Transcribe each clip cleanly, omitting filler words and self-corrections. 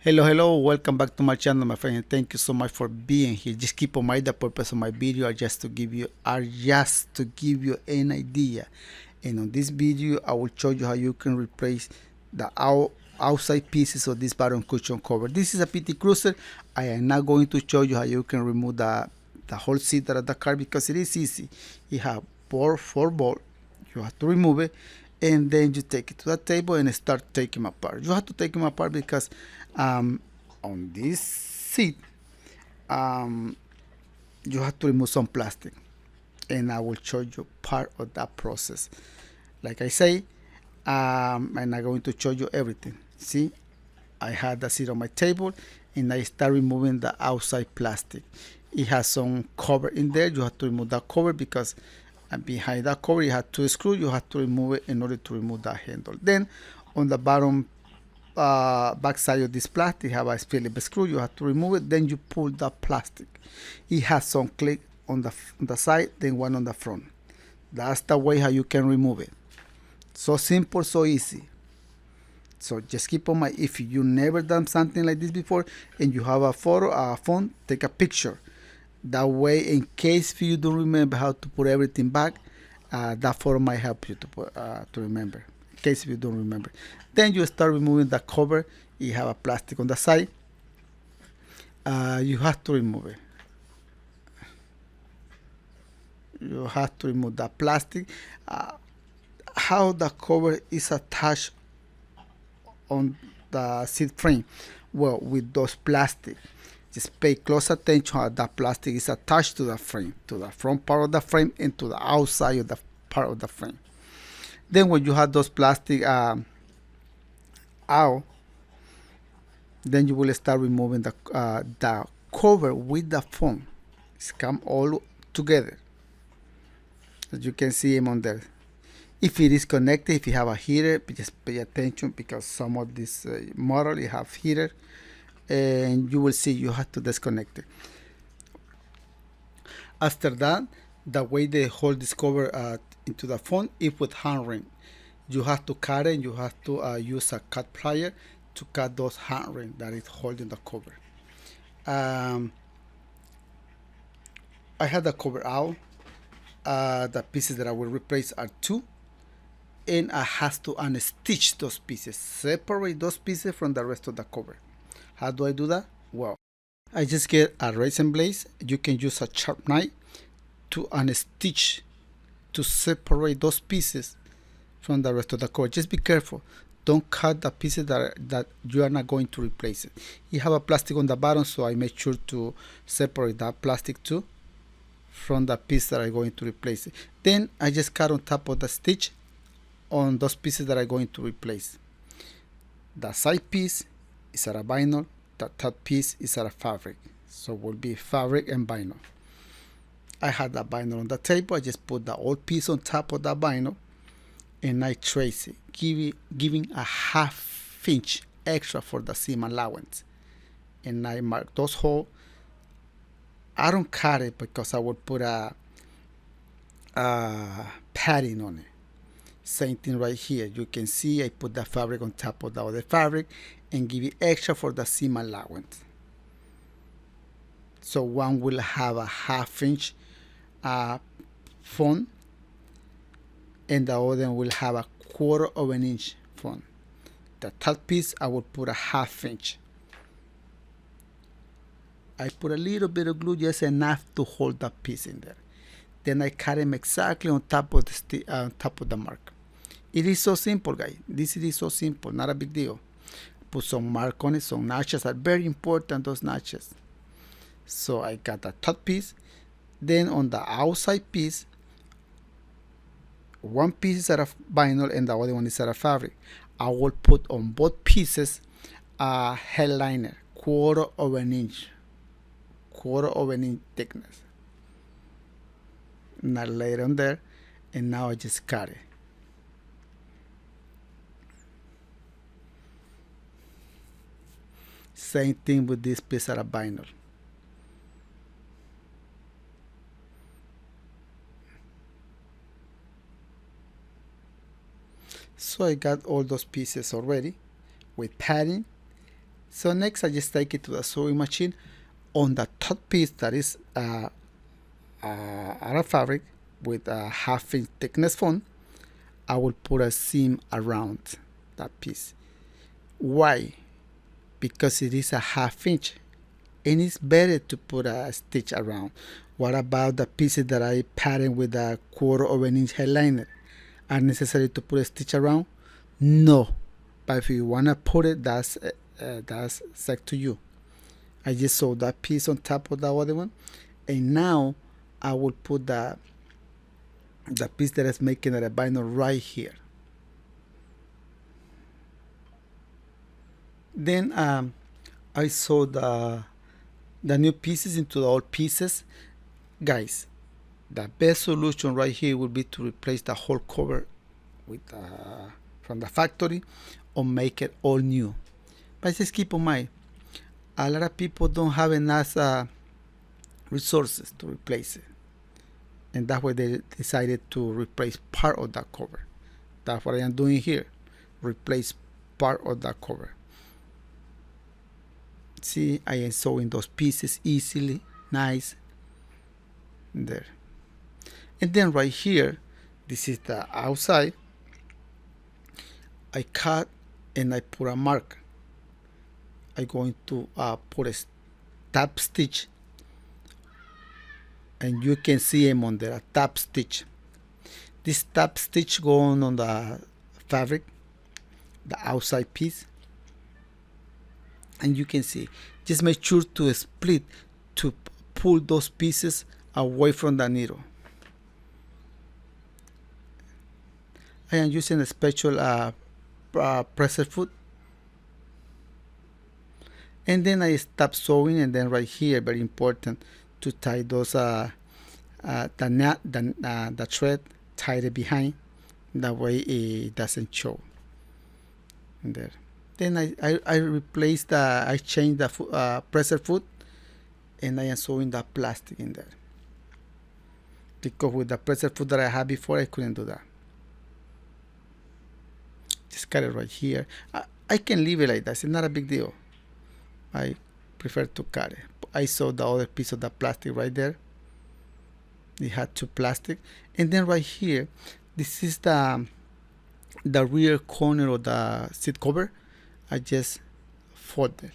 Hello, welcome back to my channel, my friend, and thank you so much for being here. Just keep in mind the purpose of my video are just to give you an idea. And on this video, I will show you how you can replace the outside pieces of this bottom cushion cover. This is a PT Cruiser. I am not going to show you how you can remove the whole seat out of the car because it is easy. You have four bolts. You have to remove it, and then you take it to the table and start taking them apart. You have to take them apart because on this seat you have to remove some plastic, and I will show you part of that process. Like I say, I'm not going to show you everything. See, I had the seat on my table and I start removing the outside plastic. It has some cover in there. You have to remove that cover because behind that cover you have two screws. You have to remove it in order to remove that handle. Then on the bottom back side of this plastic have a Phillips screw. You have to remove it. Then you pull the plastic. It has some click on the side, then one on the front. That's the way how you can remove it. So simple, so easy. So just keep on mind, if you never done something like this before and you have a photo, a phone, take a picture. That way, in case you don't remember how to put everything back, that photo might help you to remember. In case you don't remember, then you start removing the cover. You have a plastic on the side. You have to remove it. You have to remove the plastic. How the cover is attached on the seat frame? Well, with those plastic, just pay close attention how that plastic is attached to the frame, to the front part of the frame and to the outside of the part of the frame. Then when you have those plastic out, then you will start removing the cover with the foam. It's come all together. As you can see them on there. If it is connected, if you have a heater, just pay attention because some of this model you have heater, and you will see you have to disconnect it. After that, the way they hold this cover into the phone is with hand ring. You have to cut it. You have to use a cut plier to cut those hand ring that is holding the cover. I had the cover out. The pieces that I will replace are two, and I have to unstitch those pieces, separate those pieces from the rest of the cover. How do I do that? Well, I just get a razor blade. You can use a sharp knife to unstitch, to separate those pieces from the rest of the cover. Just be careful. Don't cut the pieces that you are not going to replace it. You have a plastic on the bottom, so I make sure to separate that plastic too from the piece that I'm going to replace it. Then I just cut on top of the stitch on those pieces that I'm going to replace. The side piece is out of vinyl, the top piece is out of fabric. So it will be fabric and vinyl. I had that vinyl on the table. I just put the old piece on top of the vinyl and I trace it, giving a ½ inch extra for the seam allowance. And I mark those holes. I don't cut it because I would put a padding on it. Same thing right here. You can see I put the fabric on top of the other fabric and give it extra for the seam allowance. So one will have a ½ inch phone and the other will have a ¼ inch phone. The top piece I will put a ½ inch. I put a little bit of glue, just enough to hold that piece in there. Then I cut them exactly on top of the mark. It is so simple, guys. This is so simple, not a big deal. Put some mark on it. Some notches are very important, those notches. So I got the top piece. Then on the outside piece, one piece is out of vinyl and the other one is out of fabric. I will put on both pieces a headliner, ¼ inch thickness. And I lay it on there, and now I just cut it. Same thing with this piece of vinyl. So I got all those pieces already with padding So next I just take it to the sewing machine. On the top piece that is out of fabric with a 1/2 inch thickness foam, I will put a seam around that piece. Why? Because it is a 1/2 inch and it's better to put a stitch around. What about the pieces that I pattern with a 1/4 inch headliner? Are necessary to put a stitch around? No, but if you wanna put it, that's set to you. I just sew that piece on top of the other one, and now I will put the piece that is making the vinyl right here. Then I sew the new pieces into the old pieces. Guys, the best solution right here would be to replace the whole cover with from the factory or make it all new. But just keep in mind, a lot of people don't have enough resources to replace it, and that's why they decided to replace part of that cover. That's what I am doing here, replace part of that cover. See, I am sewing those pieces easily, nice, there. And then right here, this is the outside. I cut and I put a mark. I'm going to put a top stitch, and you can see him on the top stitch. This top stitch going on the fabric, the outside piece, and you can see. Just make sure to split to pull those pieces away from the needle. I am using a special presser foot. And then I stop sewing, and then right here, very important to tie those the thread, tie it behind, that way it doesn't show. And there. Then I replace I change the presser foot, and I am sewing the plastic in there. Because with the presser foot that I had before, I couldn't do that. Just cut it right here. I can leave it like that. It's not a big deal. I prefer to cut it. I saw the other piece of the plastic right there. It had two plastic, and then right here, this is the rear corner of the seat cover. I just fold it,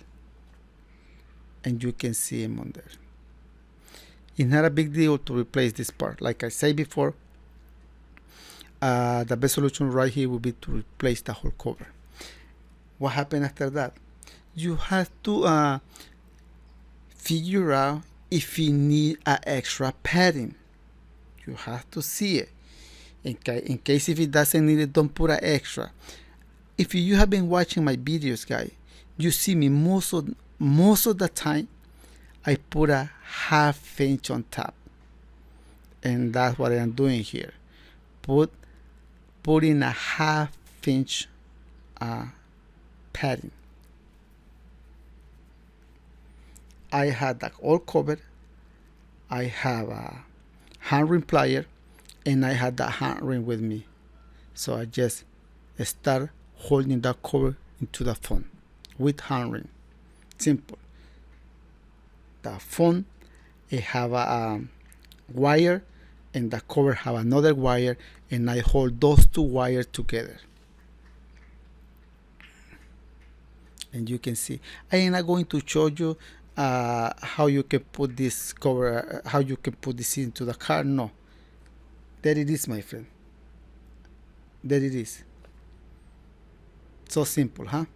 and you can see him on there. It's not a big deal to replace this part. Like I said before, the best solution right here would be to replace the whole cover. What happened after that? You have to figure out if you need an extra padding. You have to see it. In case if it doesn't need it, don't put an extra. If you have been watching my videos, guys, you see me most of the time I put a 1/2 inch on top, and that's what I am doing here. Putting a 1/2 inch padding. I had that all covered. I have a hand ring plier, and I had that hand ring with me. So I just start holding that cover into the phone with hand ring. Simple. The phone, it have a wire, and the cover have another wire, and I hold those two wires together. And you can see, I am not going to show you how you can put this cover, how you can put this into the car. No, there it is, my friend. There it is. So simple, huh?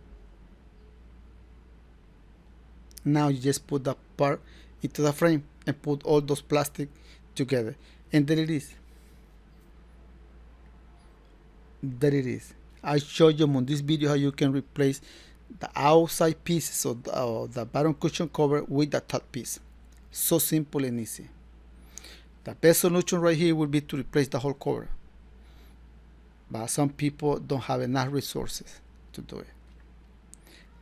Now you just put the part into the frame and put all those plastic together, and there it is. There it is. I showed you on this video how you can replace the outside pieces of the bottom cushion cover with the top piece. So simple and easy. The best solution right here would be to replace the whole cover, but some people don't have enough resources to do it.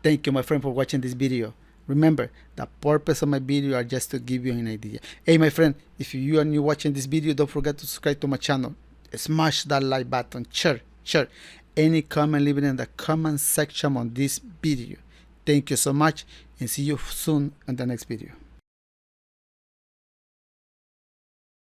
Thank you, my friend, for watching this video. Remember, the purpose of my video are just to give you an idea. Hey, my friend, if you are new watching this video, don't forget to subscribe to my channel. Smash that like button. Share. Any comment, leave it in the comment section on this video. Thank you so much, and see you soon on the next video.